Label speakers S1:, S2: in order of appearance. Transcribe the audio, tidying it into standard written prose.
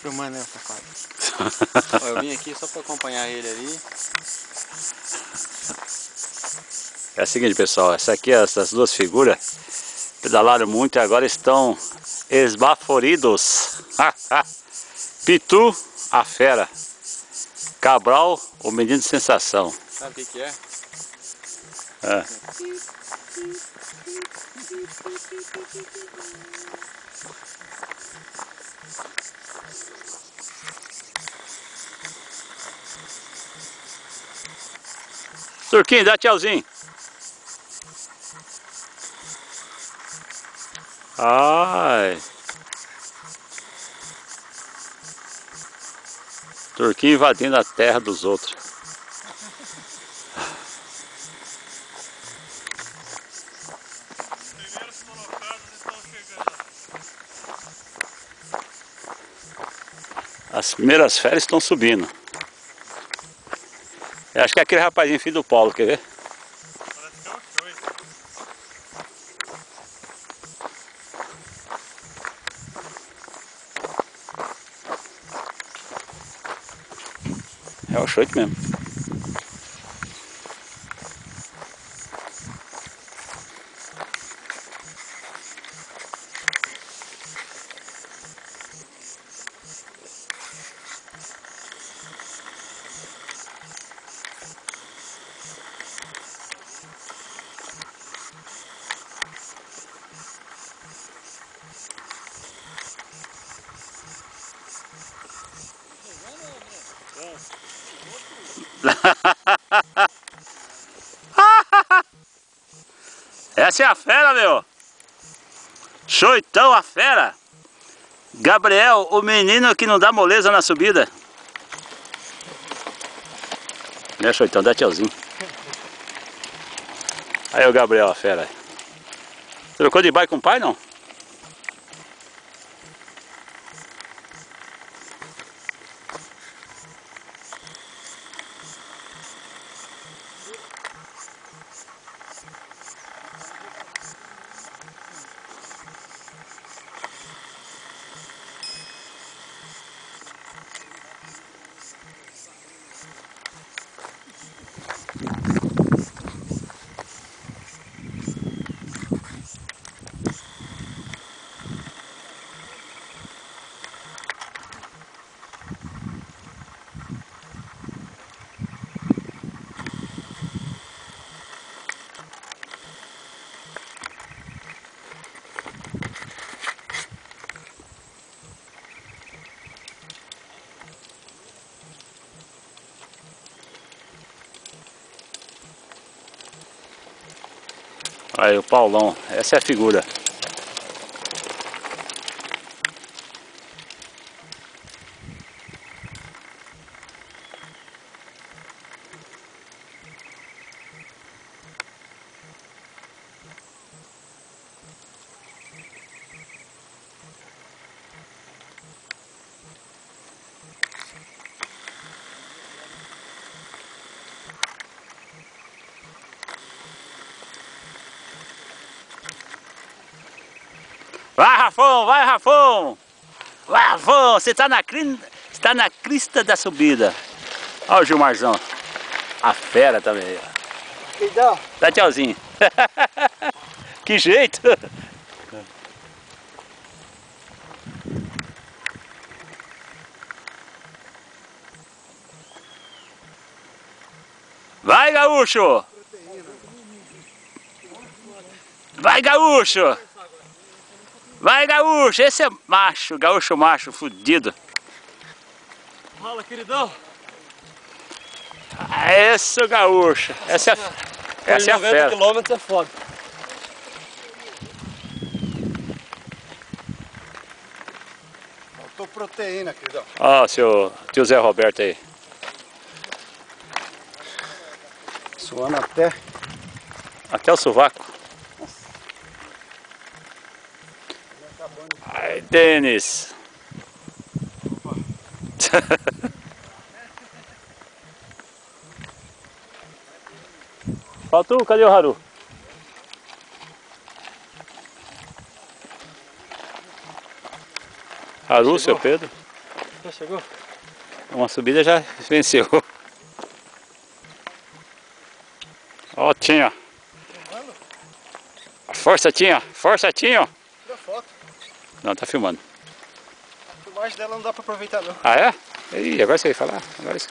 S1: Filmando essa quadra. Eu vim aqui só para acompanhar ele ali.
S2: É o seguinte, pessoal, essas duas figuras pedalaram muito e agora estão esbaforidos. Pitu, a fera. Cabral, o menino de sensação.
S1: Sabe o que é?
S2: É. Turquinho, dá tchauzinho. Ai. Turquinho invadindo a terra dos outros.
S3: Primeiros colocados estão chegando.
S2: As primeiras férias estão subindo. Eu acho que é aquele rapazinho filho do Paulo, quer ver?
S3: Parece que é o Choice.
S2: É o Choito mesmo. Essa é a fera, meu! Choitão, a fera! Gabriel, o menino que não dá moleza na subida. Né, Choitão? Dá tchauzinho. Aí o Gabriel, a fera. Trocou de bike com o pai, não? Aí o Paulão, essa é a figura. Vai, Rafão, vai, Rafão! Vai, Rafão, você tá na crista da subida. Olha o Gilmarzão. A fera também.
S1: Queridão.
S2: Dá tchauzinho. Que jeito! Vai, gaúcho! Vai, gaúcho! Vai, gaúcho! Esse é macho, gaúcho macho, fudido.
S3: Fala, queridão.
S2: Esse é o gaúcho. Essa é a fera.
S1: 90 km é foda.
S4: Faltou proteína, queridão.
S2: Ó, seu tio Zé Roberto aí.
S4: Suando
S2: Até o sovaco. Ai, Denis. Faltou, cadê o Haru? Haru, seu Pedro?
S1: Já chegou?
S2: Uma subida já venceu. Ó, Tinho. Força, Tinho. Força, Tinho.
S4: Tira foto.
S2: Não, tá filmando.
S4: A filmagem dela não dá pra aproveitar não.
S2: Ah, é? Ih, agora você vai falar. Agora você...